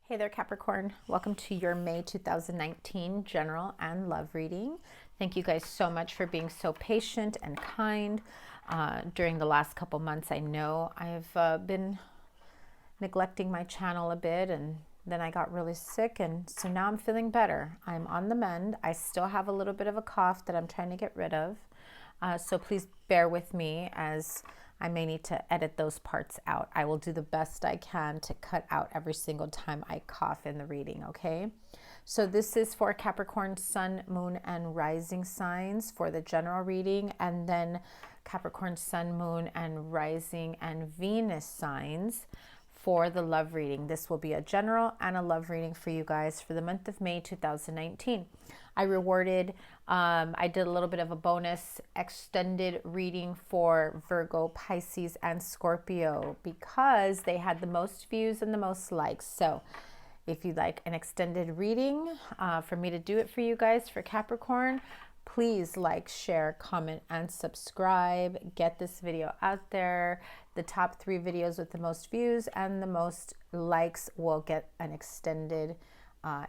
Hey there, Capricorn. Welcome to your May 2019 general and love reading. Thank you guys so much for being so patient and kind during the last couple months. I know I've been neglecting my channel a bit, and then I got really sick, and so now I'm feeling better. I'm on the mend. I still have a little bit of a cough that I'm trying to get rid of. So please bear with me as I may need to edit those parts out. I will do the best I can to cut out every single time I cough in the reading, okay? So this is for Capricorn, Sun, Moon, and Rising signs for the general reading, and then Capricorn, Sun, Moon, and Rising and Venus signs for the love reading. This will be a general and a love reading for you guys for the month of May 2019. I did a little bit of a bonus extended reading for Virgo, Pisces, and Scorpio because they had the most views and the most likes. So if you'd like an extended reading for me to do it for you guys for Capricorn, please like, share, comment, and subscribe. Get this video out there. The top 3 videos with the most views and the most likes will get an extended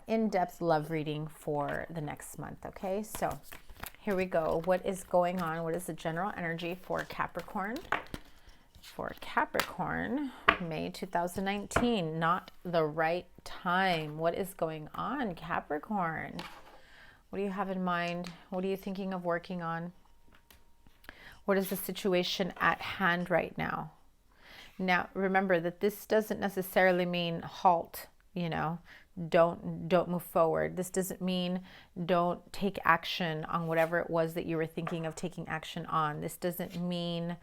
in-depth love reading for the next month. Okay, so here we go. What is going on? What is the general energy for Capricorn? For Capricorn, May 2019, not the right time. What is going on, Capricorn? What do you have in mind? What are you thinking of working on? What is the situation at hand right now? Now, remember that this doesn't necessarily mean halt, don't move forward. This doesn't mean don't take action on whatever it was that you were thinking of taking action on. This doesn't mean,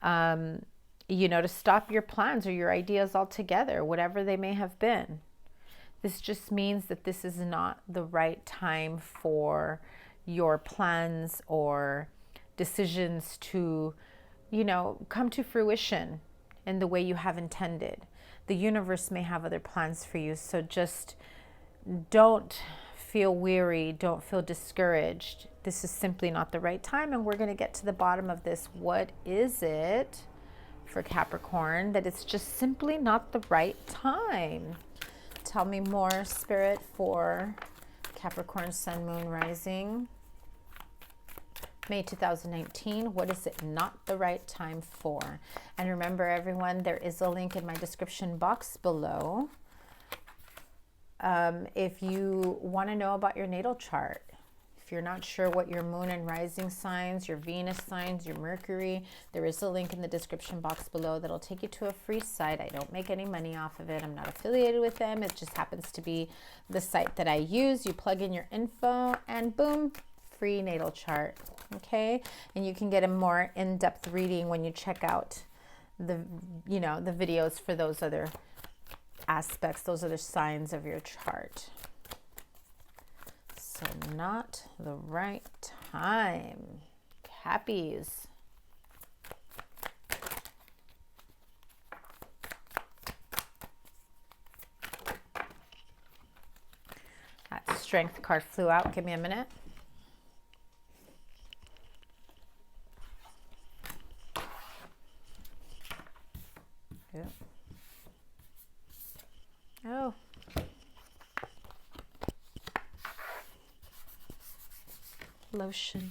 to stop your plans or your ideas altogether, whatever they may have been. This just means that this is not the right time for your plans or decisions to, come to fruition in the way you have intended. The universe may have other plans for you, so just don't feel weary, don't feel discouraged. This is simply not the right time, and we're going to get to the bottom of this. What is it for Capricorn that it's just simply not the right time? Tell me more, Spirit, for Capricorn, Sun, Moon, Rising. May 2019, what is it not the right time for? And remember, everyone, there is a link in my description box below if you want to know about your natal chart. If you're not sure what your moon and rising signs, your Venus signs, your Mercury, there is a link in the description box below that'll take you to a free site. I don't make any money off of it. I'm not affiliated with them. It just happens to be the site that I use. You plug in your info and boom, free natal chart. Okay, and you can get a more in-depth reading when you check out the videos for those other aspects, those other signs of your chart. So not the right time, Cappies. That Strength card flew out. Give me a minute. Oh. Lotion.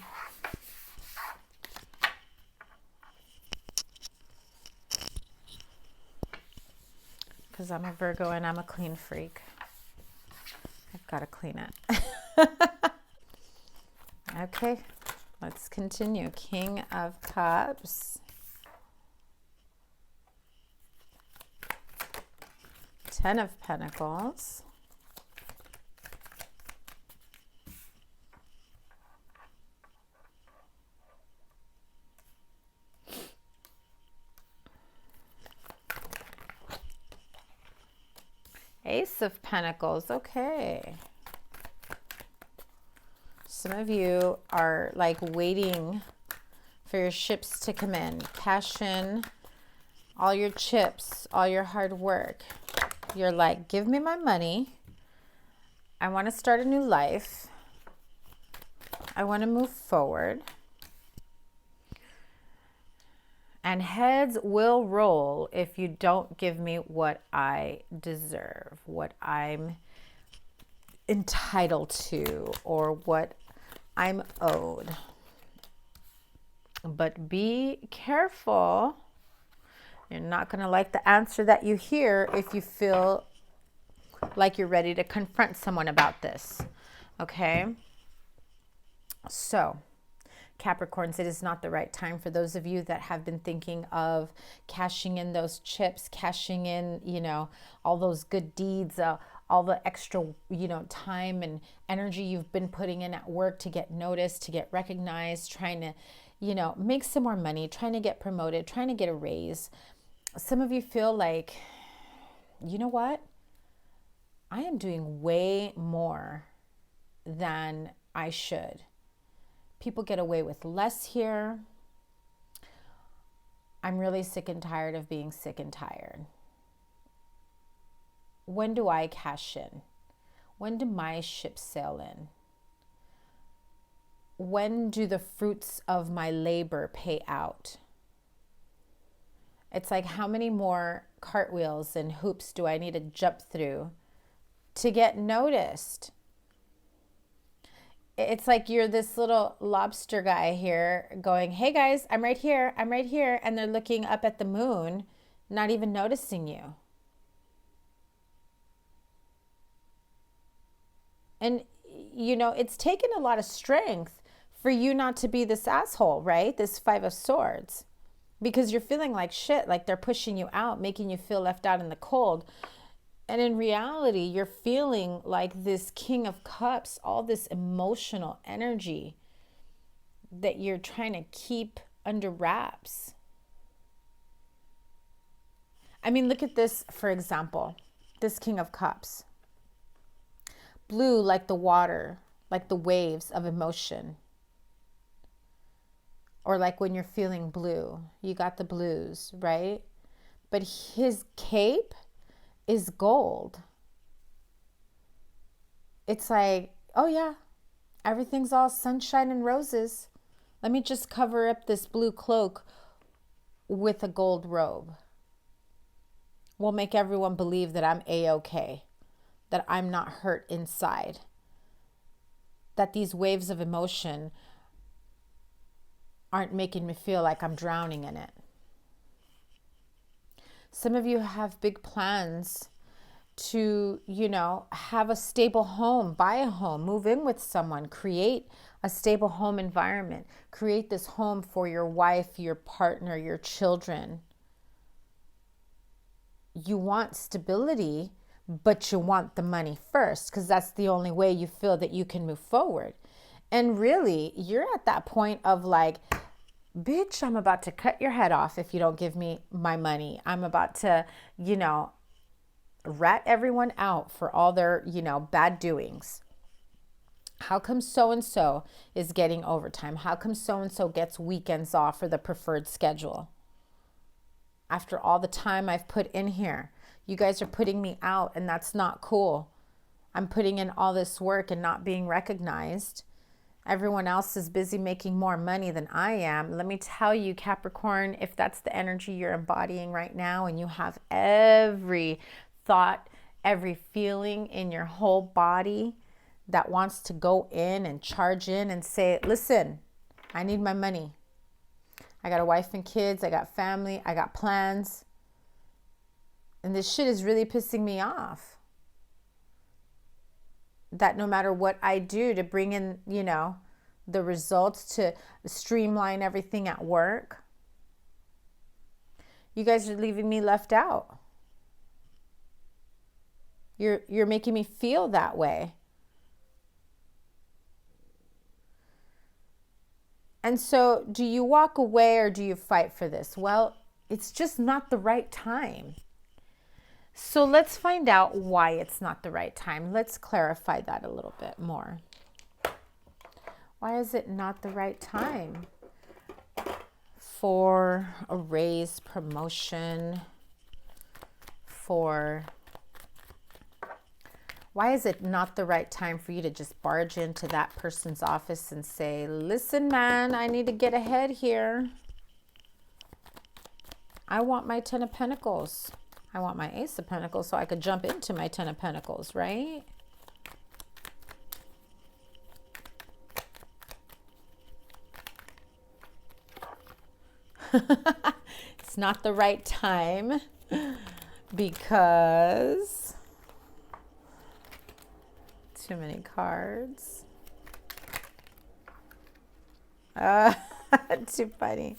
Because I'm a Virgo and I'm a clean freak. I've got to clean it. Okay, let's continue. King of Cups. 10 of Pentacles. Ace of Pentacles. Okay. Some of you are like waiting for your ships to come in. Cash in all your chips, all your hard work. You're like, give me my money. I want to start a new life. I want to move forward. And heads will roll if you don't give me what I deserve, what I'm entitled to, or what I'm owed. But be careful. You're not going to like the answer that you hear if you feel like you're ready to confront someone about this. Okay? So, Capricorns, it is not the right time for those of you that have been thinking of cashing in those chips, cashing in, all those good deeds, all the extra, time and energy you've been putting in at work to get noticed, to get recognized, trying to, make some more money, trying to get promoted, trying to get a raise. Some of you feel like, you know what? I am doing way more than I should. People get away with less here. I'm really sick and tired of being sick and tired. When do I cash in? When do my ships sail in? When do the fruits of my labor pay out? It's like, how many more cartwheels and hoops do I need to jump through to get noticed? It's like you're this little lobster guy here going, hey guys, I'm right here, I'm right here. And they're looking up at the moon, not even noticing you. And, it's taken a lot of strength for you not to be this asshole, right? This 5 of Swords. Because you're feeling like shit, like they're pushing you out, making you feel left out in the cold. And in reality, you're feeling like this King of Cups, all this emotional energy that you're trying to keep under wraps. I mean, look at this, for example, this King of Cups. Blue like the water, like the waves of emotion. Or like when you're feeling blue, you got the blues, right? But his cape is gold. It's like, oh yeah, everything's all sunshine and roses. Let me just cover up this blue cloak with a gold robe. We'll make everyone believe that I'm A-okay, that I'm not hurt inside, that these waves of emotion aren't making me feel like I'm drowning in it. Some of you have big plans to, have a stable home, buy a home, move in with someone, create a stable home environment, create this home for your wife, your partner, your children. You want stability, but you want the money first, because that's the only way you feel that you can move forward. And really, you're at that point of like, bitch, I'm about to cut your head off if you don't give me my money. I'm about to, rat everyone out for all their, bad doings. How come so-and-so is getting overtime? How come so-and-so gets weekends off for the preferred schedule? After all the time I've put in here, you guys are putting me out, and that's not cool. I'm putting in all this work and not being recognized. Everyone else is busy making more money than I am. Let me tell you, Capricorn, if that's the energy you're embodying right now, and you have every thought, every feeling in your whole body that wants to go in and charge in and say, listen, I need my money. I got a wife and kids. I got family. I got plans. And this shit is really pissing me off. That no matter what I do to bring in, the results, to streamline everything at work, you guys are leaving me left out. You're making me feel that way. And so do you walk away or do you fight for this? Well, it's just not the right time. So let's find out why it's not the right time. Let's clarify that a little bit more. Why is it not the right time for a raise, promotion, why is it not the right time for you to just barge into that person's office and say, listen, man, I need to get ahead here. I want my 10 of Pentacles. I want my Ace of Pentacles so I could jump into my 10 of Pentacles, right? It's not the right time because too many cards. Too funny.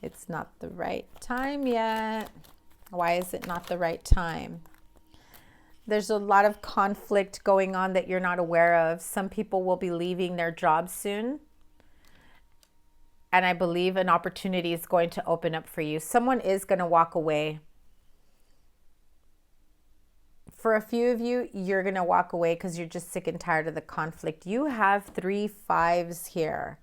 It's not the right time yet. Why is it not the right time? There's a lot of conflict going on that you're not aware of. Some people will be leaving their jobs soon. And I believe an opportunity is going to open up for you. Someone is going to walk away. For a few of you, you're going to walk away because you're just sick and tired of the conflict. You have 3 5s here.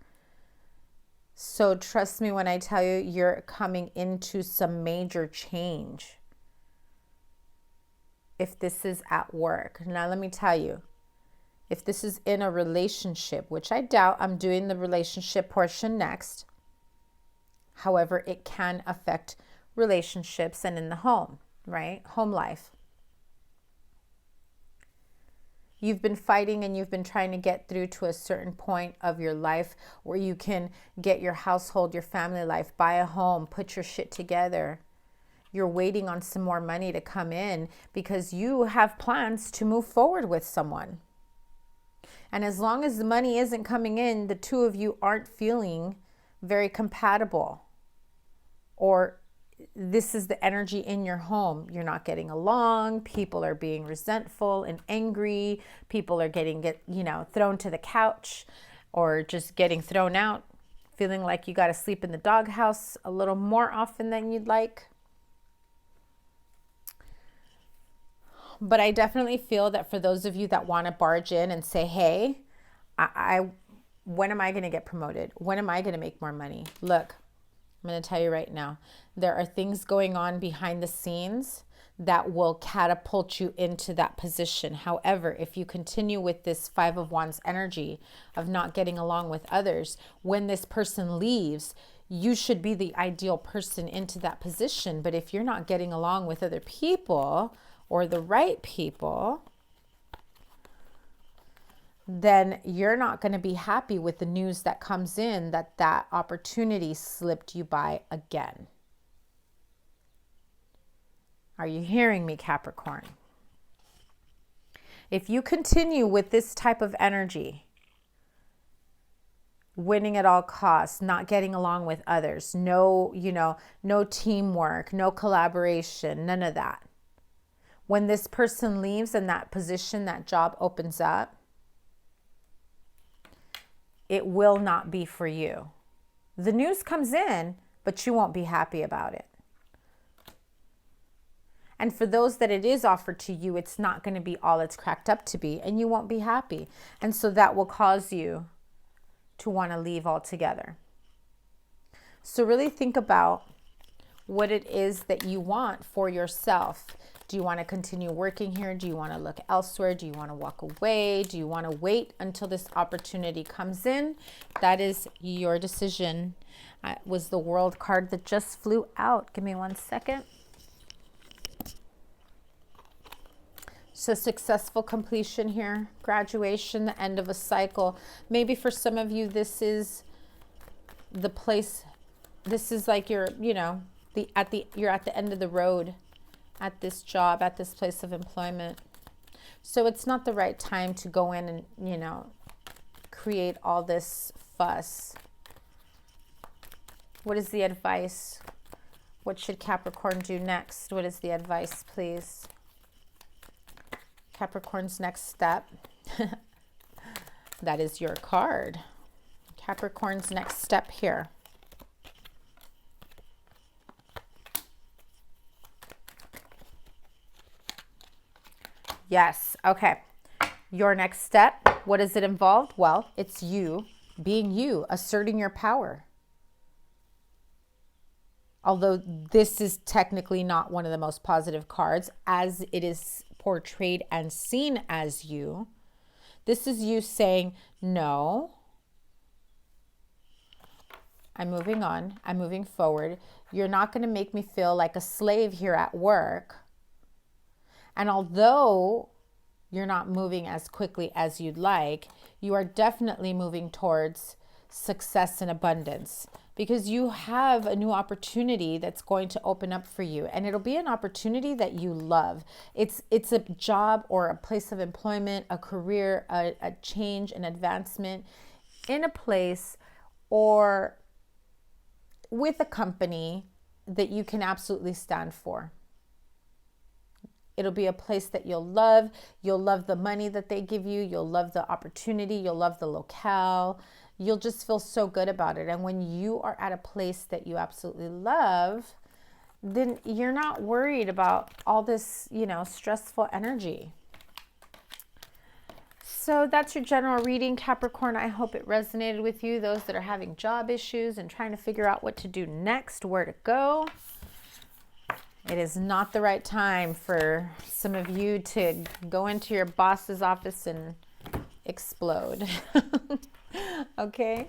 So trust me when I tell you, you're coming into some major change. If this is at work. Now, let me tell you, if this is in a relationship, which I doubt, I'm doing the relationship portion next. However, it can affect relationships and in the home, right? Home life. You've been fighting and you've been trying to get through to a certain point of your life where you can get your household, your family life, buy a home, put your shit together. You're waiting on some more money to come in because you have plans to move forward with someone. And as long as the money isn't coming in, the two of you aren't feeling very compatible. Or this is the energy in your home. You're not getting along. People are being resentful and angry. People are getting thrown to the couch or just getting thrown out, feeling like you got to sleep in the doghouse a little more often than you'd like. But I definitely feel that for those of you that want to barge in and say, hey, when am I going to get promoted? When am I going to make more money? Look, I'm going to tell you right now, there are things going on behind the scenes that will catapult you into that position. However, if you continue with this 5 of Wands energy of not getting along with others, when this person leaves, you should be the ideal person into that position. But if you're not getting along with other people or the right people, then you're not going to be happy with the news that comes in that opportunity slipped you by again. Are you hearing me, Capricorn? If you continue with this type of energy, winning at all costs, not getting along with others, no teamwork, no collaboration, none of that. When this person leaves and that position, that job opens up, it will not be for you. The news comes in, but you won't be happy about it. And for those that it is offered to you, it's not going to be all it's cracked up to be, and you won't be happy. And so that will cause you to want to leave altogether. So really think about what it is that you want for yourself. Do you want to continue working here? Do you want to look elsewhere? Do you want to walk away? Do you want to wait until this opportunity comes in? That is your decision. It was the World card that just flew out. Give me 1 second. So successful completion here, graduation, the end of a cycle. Maybe for some of you, this is the place. This is like you're at the end of the road at this job, at this place of employment. So it's not the right time to go in and, create all this fuss. What is the advice? What should Capricorn do next? What is the advice, please? Capricorn's next step. That is your card. Capricorn's next step here. Yes. Okay. Your next step. What does it involve? Well, it's you being you, asserting your power. Although this is technically not one of the most positive cards, as it is portrayed and seen as you. This is you saying, no, I'm moving on. I'm moving forward. You're not going to make me feel like a slave here at work. And although you're not moving as quickly as you'd like, you are definitely moving towards success and abundance, because you have a new opportunity that's going to open up for you, and it'll be an opportunity that you love. It's a job or a place of employment, a career, a change, an advancement in a place or with a company that you can absolutely stand for. It'll be a place that you'll love. You'll love the money that they give you. You'll love the opportunity. You'll love the locale. You'll just feel so good about it. And when you are at a place that you absolutely love, then you're not worried about all this, stressful energy. So that's your general reading, Capricorn. I hope it resonated with you, those that are having job issues and trying to figure out what to do next, where to go. It is not the right time for some of you to go into your boss's office and explode. Okay,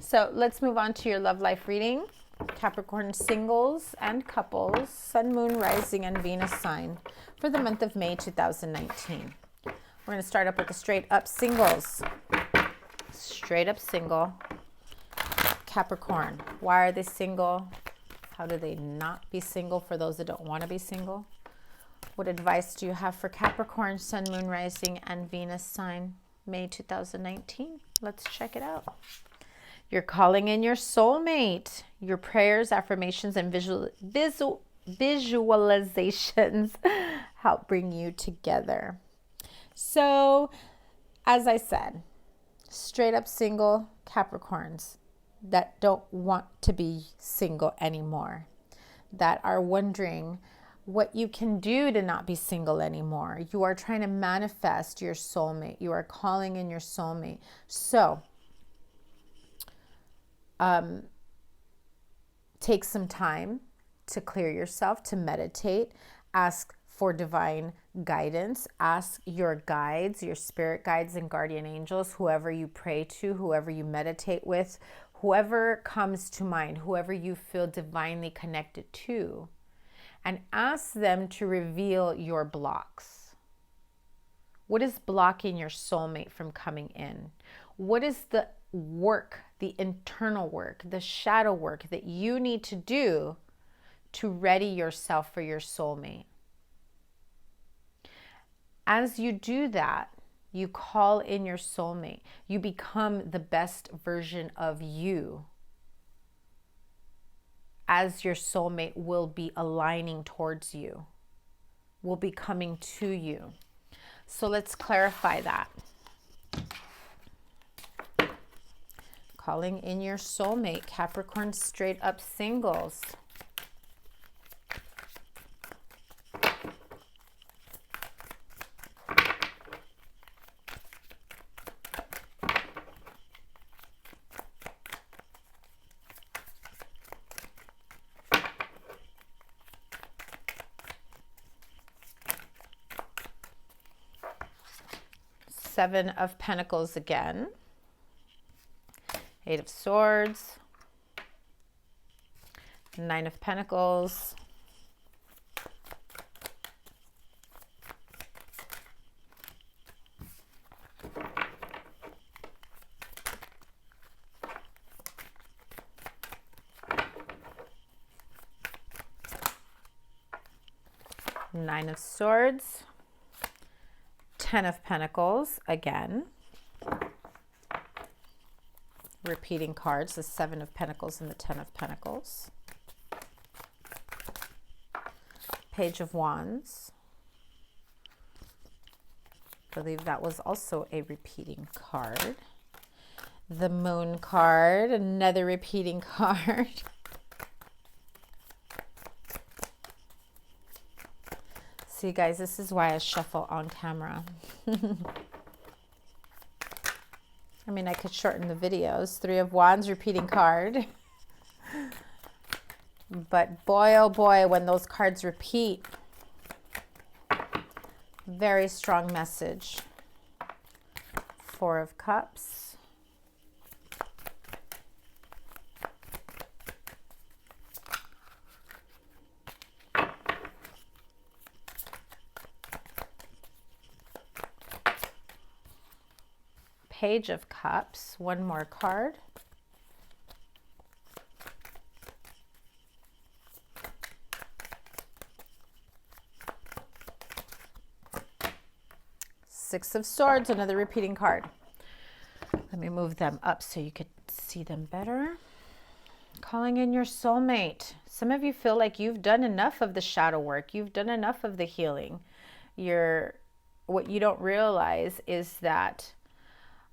so let's move on to your love life reading. Capricorn singles and couples, Sun, Moon, Rising, and Venus sign for the month of May 2019. We're going to start up with the straight up singles. Straight up single. Capricorn. Why are they single? How do they not be single for those that don't want to be single? What advice do you have for Capricorn, Sun, Moon, Rising, and Venus sign, May 2019? Let's check it out. You're calling in your soulmate. Your prayers, affirmations, and visualizations help bring you together. So, as I said, straight up single Capricorns that don't want to be single anymore, that are wondering what you can do to not be single anymore. You are trying to manifest your soulmate. You are calling in your soulmate. So, take some time to clear yourself, to meditate, ask for divine guidance, ask your guides, your spirit guides and guardian angels, whoever you pray to, whoever you meditate with, whoever comes to mind, whoever you feel divinely connected to, and ask them to reveal your blocks. What is blocking your soulmate from coming in? What is the work, the internal work, the shadow work that you need to do to ready yourself for your soulmate? As you do that, you call in your soulmate. You become the best version of you, as your soulmate will be aligning towards you, will be coming to you. So let's clarify that. Calling in your soulmate, Capricorn straight up singles. Seven of Pentacles again. Eight of Swords. Nine of Pentacles. Nine of Swords. 10 of Pentacles again. Repeating cards, the 7 of Pentacles and the 10 of Pentacles. Page of Wands. I believe that was also a repeating card. The Moon card, another repeating card. See, guys, this is why I shuffle on camera. I mean, I could shorten the videos. 3 of Wands, repeating card. But boy, oh boy, when those cards repeat, very strong message. 4 of Cups. Page of Cups. One more card. Six of Swords, another repeating card. Let me move them up so you could see them better. Calling in your soulmate. Some of you feel like you've done enough of the shadow work. You've done enough of the healing. What you don't realize is that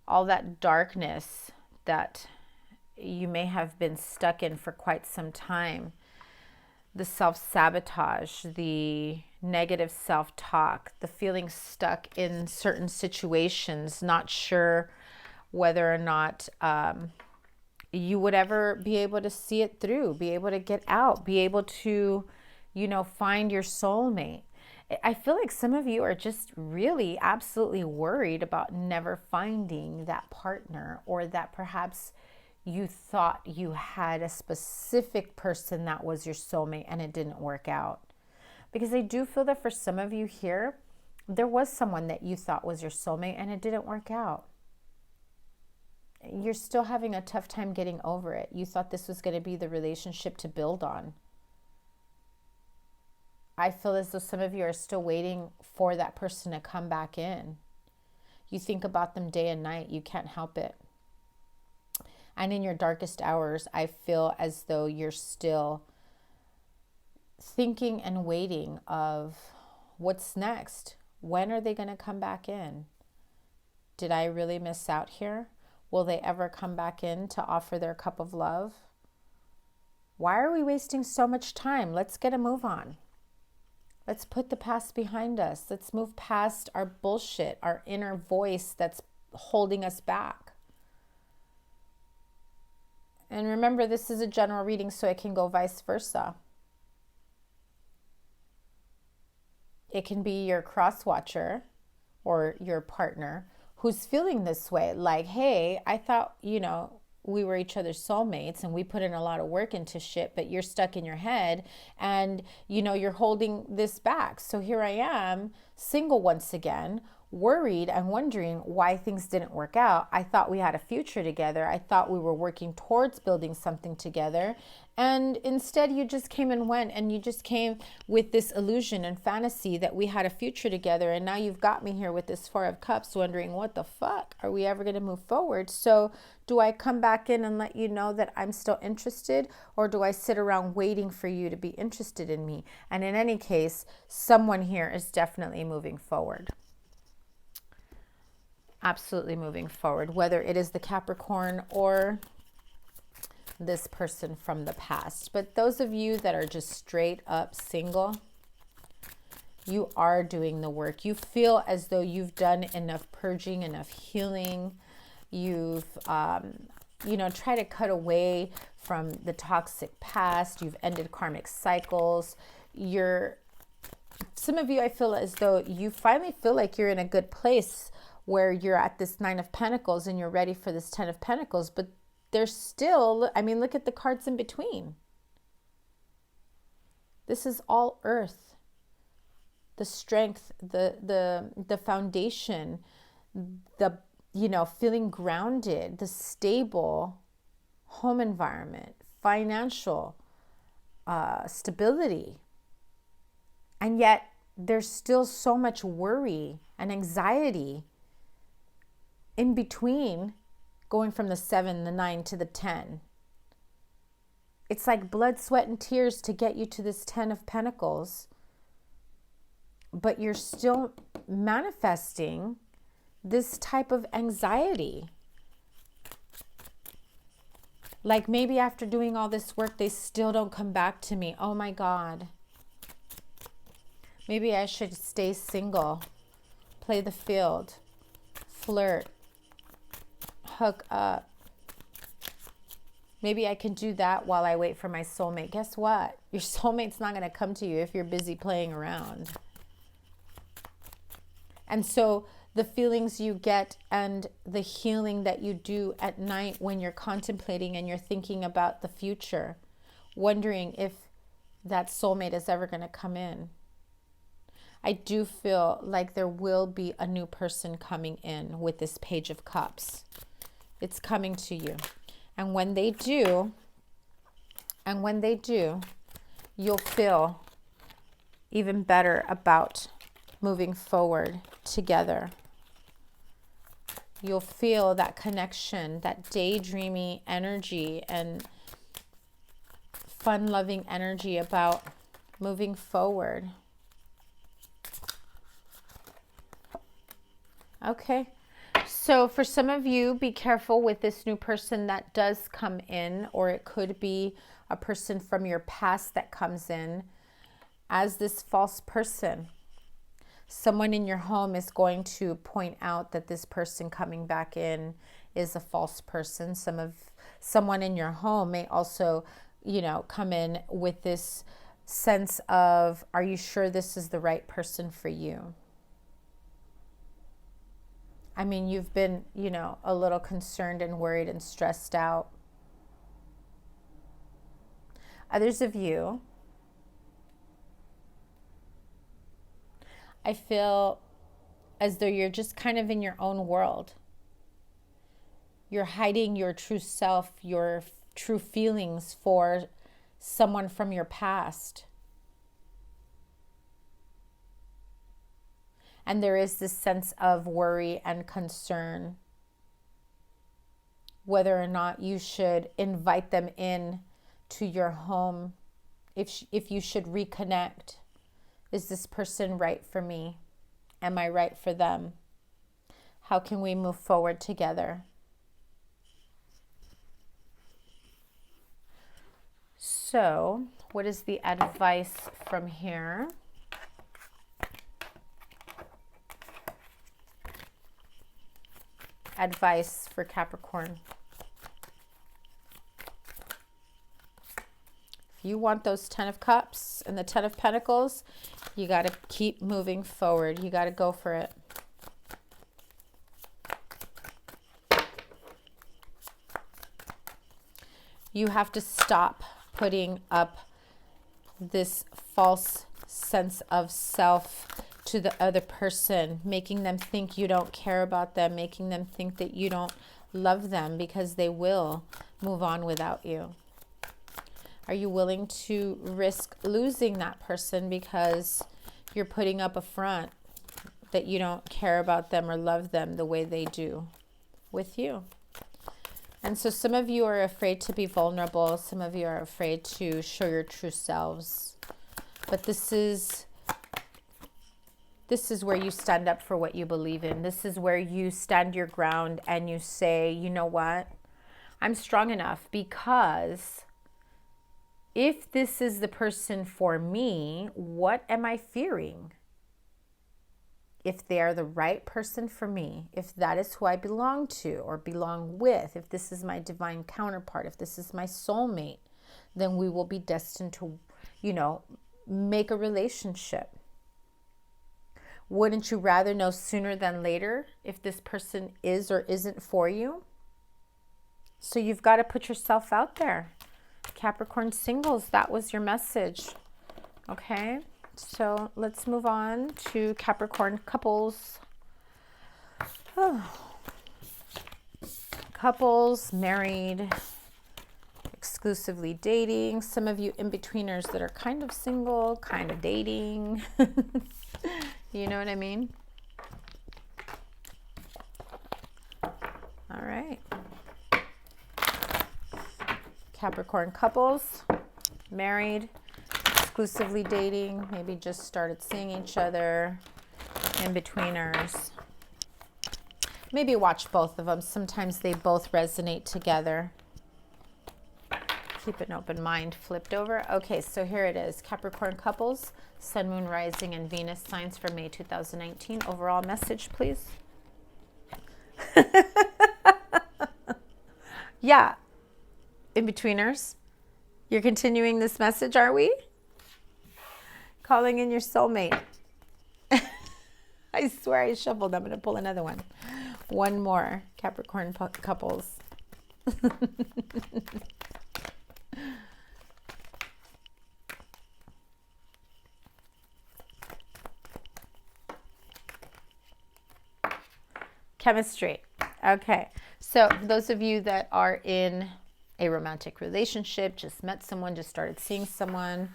all that darkness that you may have been stuck in for quite some time, the self-sabotage, the negative self-talk, the feeling stuck in certain situations, not sure whether or not you would ever be able to see it through, be able to get out, be able to, find your soulmate. I feel like some of you are just really absolutely worried about never finding that partner, or that perhaps you thought you had a specific person that was your soulmate and it didn't work out. Because I do feel that for some of you here, there was someone that you thought was your soulmate and it didn't work out. You're still having a tough time getting over it. You thought this was going to be the relationship to build on. I feel as though some of you are still waiting for that person to come back in. You think about them day and night. You can't help it. And in your darkest hours, I feel as though you're still thinking and waiting of what's next. When are they going to come back in? Did I really miss out here? Will they ever come back in to offer their cup of love? Why are we wasting so much time? Let's get a move on. Let's put the past behind us. Let's move past our bullshit, our inner voice that's holding us back. And remember, this is a general reading, so it can go vice versa. It can be your cross-watcher or your partner who's feeling this way, like, hey, I thought, we were each other's soulmates and we put in a lot of work into shit, but you're stuck in your head and, you're holding this back. So here I am, single once again, worried and wondering why things didn't work out. I thought we had a future together. I thought we were working towards building something together. And instead you just came and went, and you just came with this illusion and fantasy that we had a future together. And now you've got me here with this Four of Cups wondering, what the fuck? Are we ever going to move forward? So do I come back in and let you know that I'm still interested? Or do I sit around waiting for you to be interested in me? And in any case, someone here is definitely moving forward. Absolutely moving forward, whether it is the Capricorn or this person from the past. But those of you that are just straight up single, you are doing the work. You feel as though you've done enough purging, enough healing. You've, tried to cut away from the toxic past. You've ended karmic cycles. Some of you, I feel as though you finally feel like you're in a good place where you're at this Nine of Pentacles and you're ready for this Ten of Pentacles, but there's still, look at the cards in between. This is all earth. The strength, the foundation, the, feeling grounded, the stable home environment, financial stability. And yet there's still so much worry and anxiety in between, going from the 7, the 9 to the 10. It's like blood, sweat, and tears to get you to this 10 of Pentacles. But you're still manifesting this type of anxiety. Like maybe after doing all this work, they still don't come back to me. Oh my God. Maybe I should stay single, play the field, flirt, hook up. Maybe I can do that while I wait for my soulmate. Guess what? Your soulmate's not going to come to you if you're busy playing around. And so the feelings you get and the healing that you do at night when you're contemplating and you're thinking about the future, wondering if that soulmate is ever going to come in. I do feel like there will be a new person coming in with this Page of Cups. It's coming to you. And when they do, you'll feel even better about moving forward together. You'll feel that connection, that daydreamy energy and fun-loving energy about moving forward. Okay. So for some of you, be careful with this new person that does come in, or it could be a person from your past that comes in as this false person. Someone in your home is going to point out that this person coming back in is a false person. Someone in your home may also, you know, come in with this sense of, are you sure this is the right person for you? I mean, you've been, you know, a little concerned and worried and stressed out. Others of you, I feel as though you're just kind of in your own world. You're hiding your true self, your true feelings for someone from your past. And there is this sense of worry and concern whether or not you should invite them in to your home, if you should reconnect. Is this person right for me? Am I right for them? How can we move forward together? So, what is the advice from here? Advice for Capricorn. If you want those 10 of Cups and the 10 of Pentacles, you got to keep moving forward. You got to go for it. You have to stop putting up this false sense of self to the other person, making them think you don't care about them, making them think that you don't love them, because they will move on without you. Are you willing to risk losing that person because you're putting up a front that you don't care about them or love them the way they do with you? And so some of you are afraid to be vulnerable. Some of you are afraid to show your true selves. But this is where you stand up for what you believe in. This is where you stand your ground and you say, you know what? I'm strong enough, because if this is the person for me, what am I fearing? If they are the right person for me, if that is who I belong to or belong with, if this is my divine counterpart, if this is my soulmate, then we will be destined to, you know, make a relationship. Wouldn't you rather know sooner than later if this person is or isn't for you? So you've got to put yourself out there. Capricorn singles, that was your message. Okay, so let's move on to Capricorn couples. Oh. Couples, married, exclusively dating. Some of you in-betweeners that are kind of single, kind of dating. You know what I mean? All right. Capricorn couples, married, exclusively dating, maybe just started seeing each other, in-betweeners. Maybe watch both of them. Sometimes they both resonate together. Keep an open mind. Flipped over. Okay, so here it is. Capricorn couples, Sun, Moon, Rising, and Venus signs for May 2019. Overall message, please. Yeah. In-betweeners, you're continuing this message, are we? Calling in your soulmate. I swear I shuffled. I'm going to pull another one. One more. Capricorn couples. Chemistry. Okay. So those of you that are in a romantic relationship, just met someone, just started seeing someone,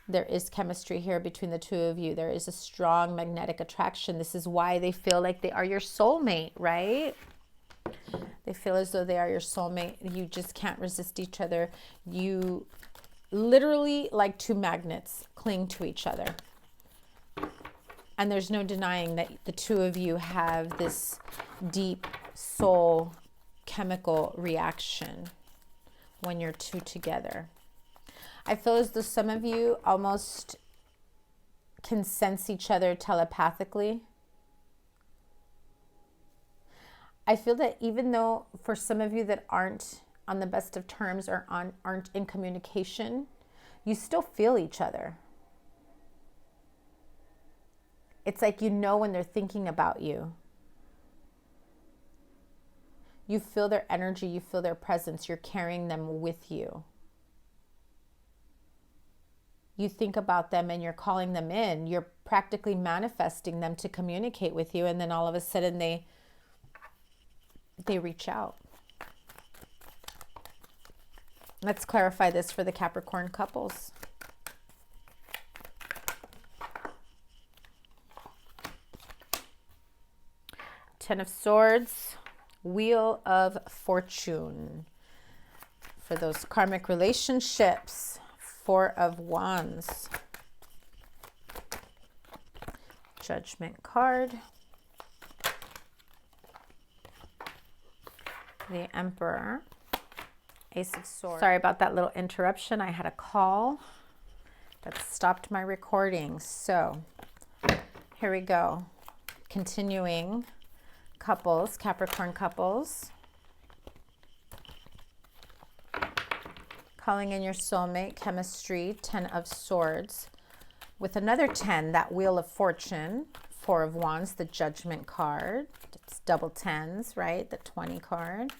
there is chemistry here between the two of you. There is a strong magnetic attraction. This is why they feel like they are your soulmate, right? They feel as though they are your soulmate. You just can't resist each other. You literally, like two magnets, cling to each other. And there's no denying that the two of you have this deep soul chemical reaction when you're two together. I feel as though some of you almost can sense each other telepathically. I feel that even though for some of you that aren't on the best of terms or aren't in communication, you still feel each other. It's like you know when they're thinking about you. You feel their energy, you feel their presence, you're carrying them with you. You think about them and you're calling them in. You're practically manifesting them to communicate with you, and then all of a sudden they reach out. Let's clarify this for the Capricorn couples. Ten of Swords, Wheel of Fortune. For those karmic relationships, Four of Wands. Judgment card. The Emperor. Ace of Swords. Sorry about that little interruption. I had a call that stopped my recording. So here we go. Continuing. Couples, Capricorn couples. Calling in your soulmate, chemistry, 10 of Swords. With another 10, that Wheel of Fortune, Four of Wands, the Judgment card. It's double tens, right? The 20 card.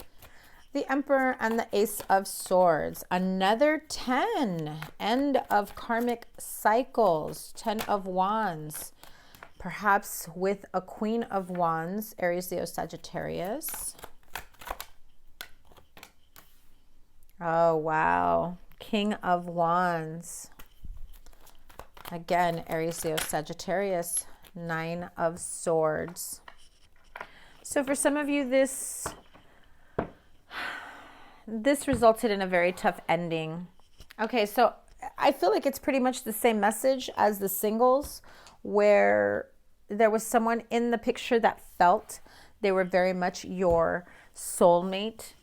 The Emperor and the Ace of Swords. Another 10. End of karmic cycles. 10 of Wands. Perhaps with a Queen of Wands, Aries, Leo, Sagittarius. Oh, wow. King of Wands. Again, Aries, Leo, Sagittarius. Nine of Swords. So for some of you, this resulted in a very tough ending. Okay, so I feel like it's pretty much the same message as the singles, where there was someone in the picture that felt they were very much your soulmate.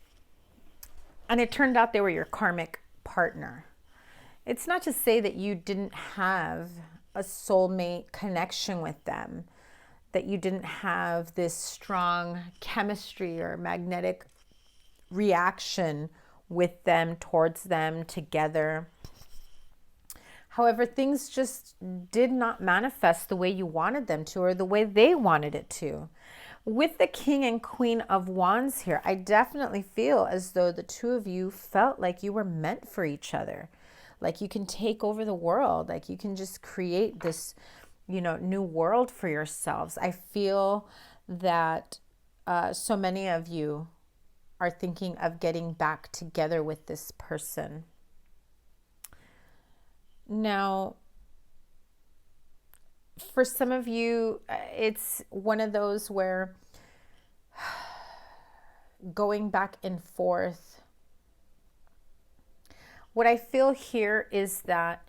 And it turned out they were your karmic partner. It's not to say that you didn't have a soulmate connection with them, that you didn't have this strong chemistry or magnetic reaction with them, towards them, together. However, things just did not manifest the way you wanted them to, or the way they wanted it to. With the King and Queen of Wands here, I definitely feel as though the two of you felt like you were meant for each other. Like you can take over the world. Like you can just create this, new world for yourselves. I feel that so many of you are thinking of getting back together with this person. Now, for some of you, it's one of those where going back and forth. What I feel here is that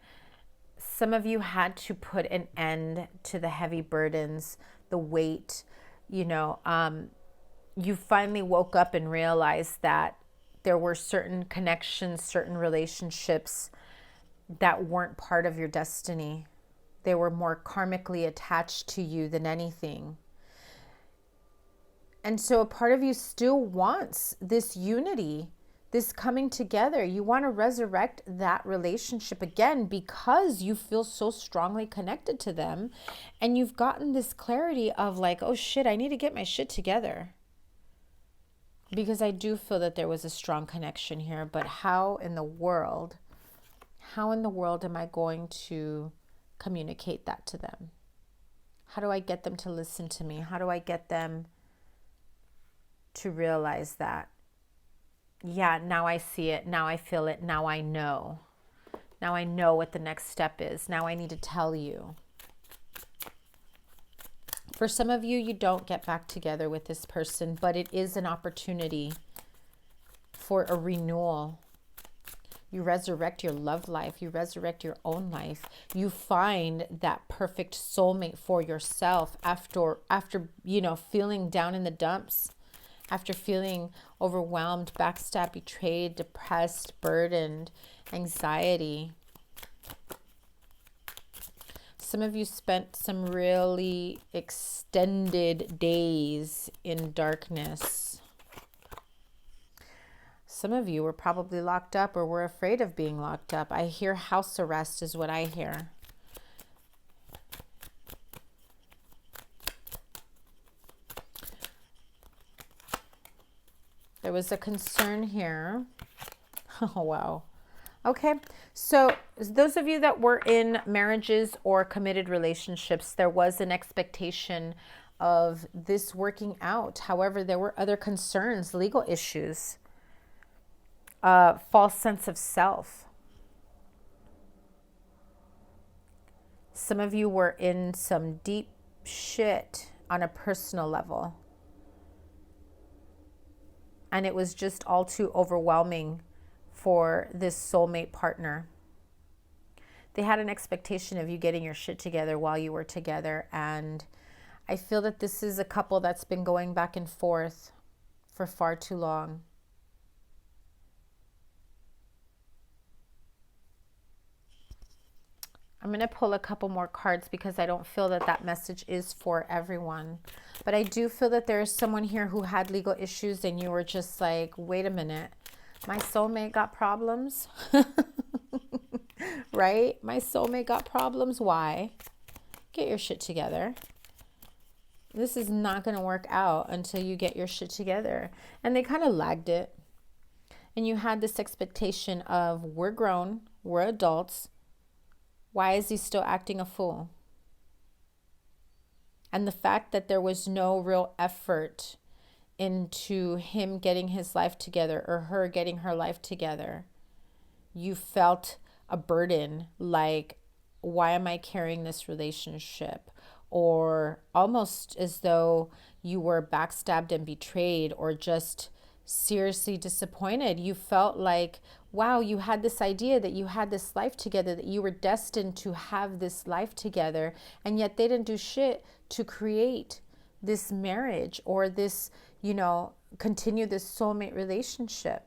some of you had to put an end to the heavy burdens, the weight. You finally woke up and realized that there were certain connections, certain relationships that weren't part of your destiny. They were more karmically attached to you than anything. And so a part of you still wants this unity, this coming together. You want to resurrect that relationship again because you feel so strongly connected to them. And you've gotten this clarity of like, oh shit, I need to get my shit together. Because I do feel that there was a strong connection here. But how in the world am I going to communicate that to them? How do I get them to listen to me? How do I get them to realize that, yeah, now I see it, now I feel it, now I know. Now I know what the next step is. Now I need to tell you. For some of you, you don't get back together with this person, but it is an opportunity for a renewal. You resurrect your love life. You resurrect your own life. You find that perfect soulmate for yourself after you know, feeling down in the dumps, after feeling overwhelmed, backstabbed, betrayed, depressed, burdened, anxiety. Some of you spent some really extended days in darkness. Some of you were probably locked up or were afraid of being locked up. I hear house arrest is what I hear. There was a concern here. Oh, wow. Okay, so those of you that were in marriages or committed relationships, there was an expectation of this working out. However, there were other concerns, legal issues, false sense of self. Some of you were in some deep shit on a personal level. And it was just all too overwhelming for this soulmate partner. They had an expectation of you getting your shit together while you were together. And I feel that this is a couple that's been going back and forth for far too long. I'm going to pull a couple more cards because I don't feel that that message is for everyone. But I do feel that there is someone here who had legal issues and you were just like, wait a minute, my soulmate got problems? Right? My soulmate got problems. Why? Get your shit together. This is not going to work out until you get your shit together. And they kind of lagged it. And you had this expectation of, we're grown, we're adults. Why is he still acting a fool? And the fact that there was no real effort into him getting his life together or her getting her life together, you felt a burden, like, why am I carrying this relationship? Or almost as though you were backstabbed and betrayed, or just seriously disappointed. You felt like, wow, you had this idea that you had this life together, that you were destined to have this life together, and yet they didn't do shit to create this marriage or this, you know, continue this soulmate relationship.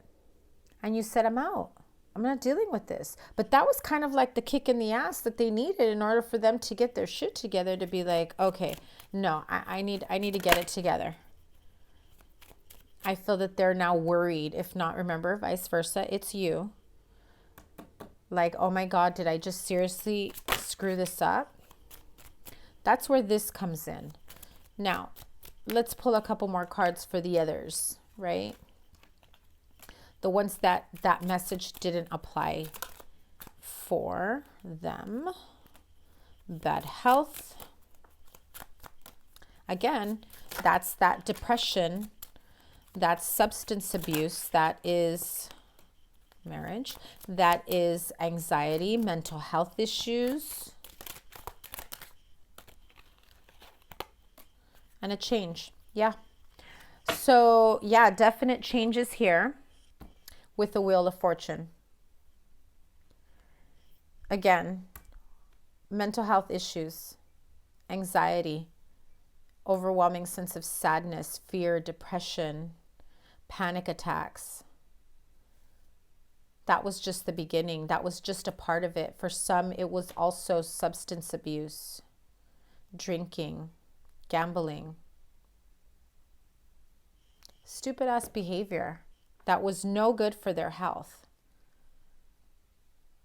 And you said, I'm out. I'm not dealing with this. But that was kind of like the kick in the ass that they needed in order for them to get their shit together, to be like, okay, no, I need to get it together. I feel that they're now worried. If not, remember, vice versa, it's you. Like, oh my God, did I just seriously screw this up? That's where this comes in. Now, let's pull a couple more cards for the others, right? The ones that message didn't apply for them. Bad health. Again, that's that depression. That's substance abuse. That is marriage. That is anxiety, mental health issues. And a change. Yeah. So, yeah, definite changes here with the Wheel of Fortune. Again, mental health issues, anxiety, overwhelming sense of sadness, fear, depression, panic attacks. That was just the beginning. That was just a part of it. For some, it was also substance abuse, drinking, gambling, stupid ass behavior that was no good for their health.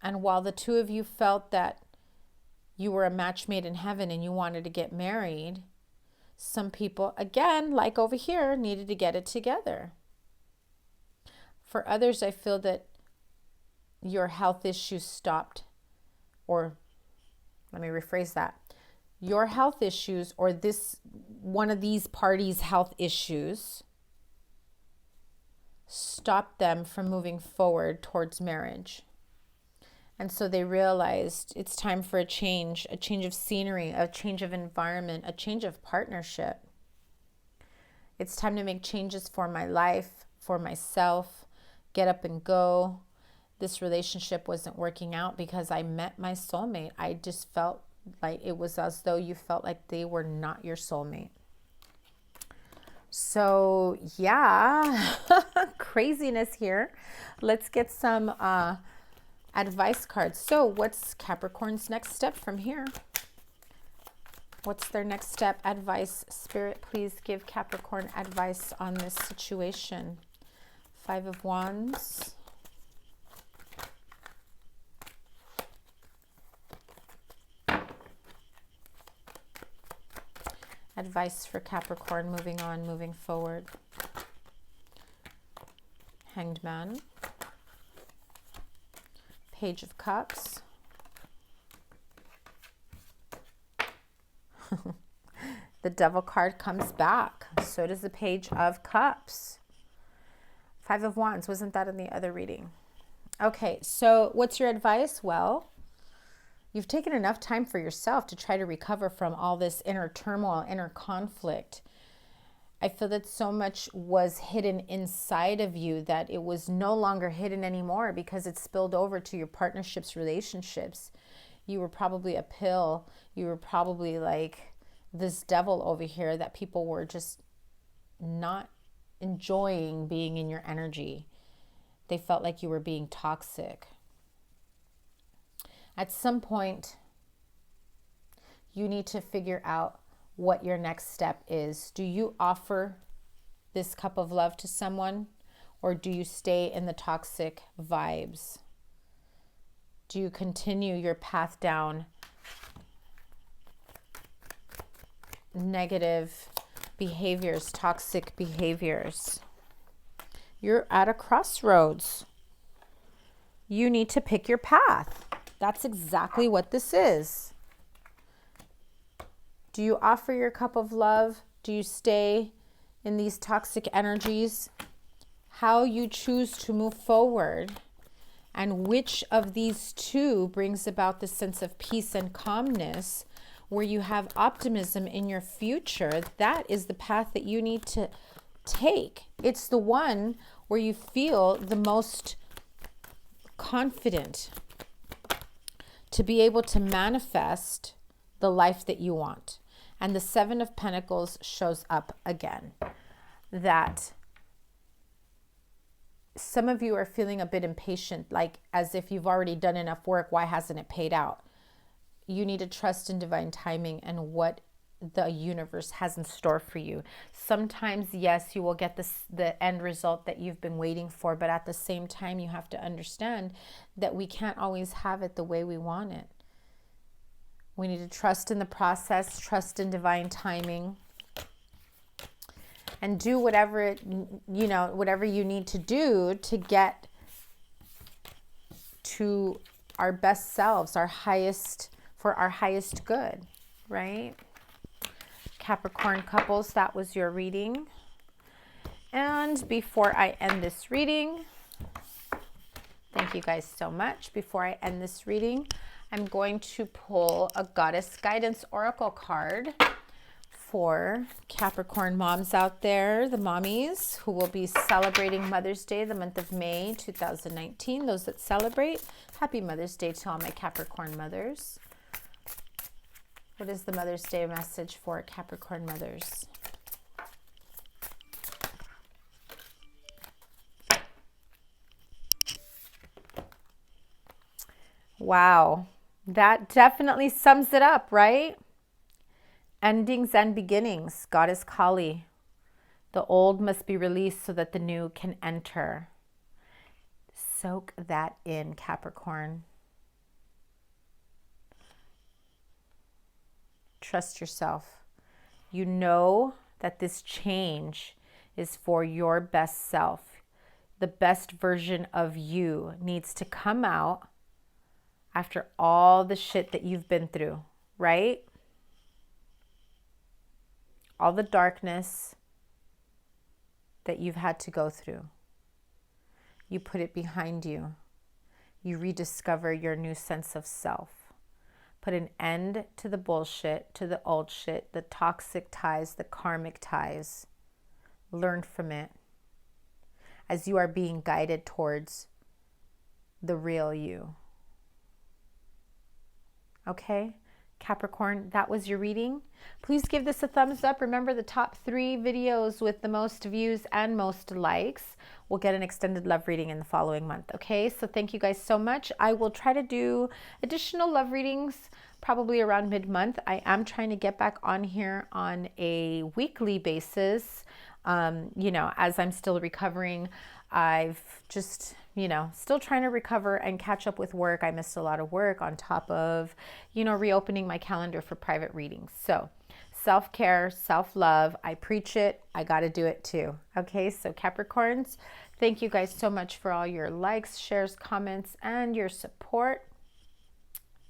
And while the two of you felt that you were a match made in heaven and you wanted to get married, some people, again, like over here, needed to get it together. For others, I feel that your health issues stopped, or let me rephrase that. Your health issues, or this one of these parties' health issues, stopped them from moving forward towards marriage. And so they realized it's time for a change of scenery, a change of environment, a change of partnership. It's time to make changes for my life, for myself, get up and go. This relationship wasn't working out because I met my soulmate. I just felt like it was as though you felt like they were not your soulmate. So yeah, craziness here. Let's get some advice cards. So what's Capricorn's next step from here? What's their next step? Advice. Spirit, please give Capricorn advice on this situation. 5 of Wands. Advice for Capricorn, moving on, moving forward. Hanged Man. Page of Cups. The Devil card comes back. So does the Page of Cups. 5 of Wands. Wasn't that in the other reading? Okay, so what's your advice? Well, you've taken enough time for yourself to try to recover from all this inner turmoil, inner conflict. I feel that so much was hidden inside of you that it was no longer hidden anymore because it spilled over to your partnerships, relationships. You were probably a pill. You were probably like this devil over here that people were just not enjoying being in your energy. They felt like you were being toxic. At some point, you need to figure out what your next step is. Do you offer this cup of love to someone, or do you stay in the toxic vibes? Do you continue your path down negative behaviors, toxic behaviors? You're at a crossroads. You need to pick your path. That's exactly what this is. Do you offer your cup of love? Do you stay in these toxic energies? How you choose to move forward, and which of these two brings about the sense of peace and calmness where you have optimism in your future, that is the path that you need to take. It's the one where you feel the most confident to be able to manifest the life that you want. And the 7 of Pentacles shows up again. That some of you are feeling a bit impatient, like as if you've already done enough work. Why hasn't it paid out? You need to trust in divine timing and what the universe has in store for you. Sometimes, yes, you will get the end result that you've been waiting for, but at the same time, you have to understand that we can't always have it the way we want it. We need to trust in the process, trust in divine timing, and do whatever whatever you need to do to get to our best selves, for our highest good, right? Capricorn couples, that was your reading. And before I end this reading, thank you guys so much. Before I end this reading, I'm going to pull a Goddess Guidance Oracle card for Capricorn moms out there, the mommies who will be celebrating Mother's Day the month of May 2019. Those that celebrate, happy Mother's Day to all my Capricorn mothers. What is the Mother's Day message for Capricorn mothers? Wow, that definitely sums it up, right? Endings and beginnings, Goddess Kali. The old must be released so that the new can enter. Soak that in, Capricorn. Trust yourself. You know that this change is for your best self. The best version of you needs to come out after all the shit that you've been through, right? All the darkness that you've had to go through. You put it behind you. You rediscover your new sense of self. Put an end to the bullshit, to the old shit, the toxic ties, the karmic ties. Learn from it as you are being guided towards the real you. Okay, Capricorn, that was your reading. Please give this a thumbs up. Remember, the top 3 videos with the most views and most likes will get an extended love reading in the following month. Okay, so thank you guys so much. I will try to do additional love readings probably around mid-month. I am trying to get back on here on a weekly basis. You know, as I'm still recovering, I've just, you know, still trying to recover and catch up with work. I missed a lot of work on top of, you know, reopening my calendar for private readings. So self-care, self-love, I preach it. I got to do it too. Okay, so Capricorns, thank you guys so much for all your likes, shares, comments, and your support.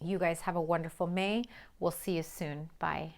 You guys have a wonderful May. We'll see you soon. Bye.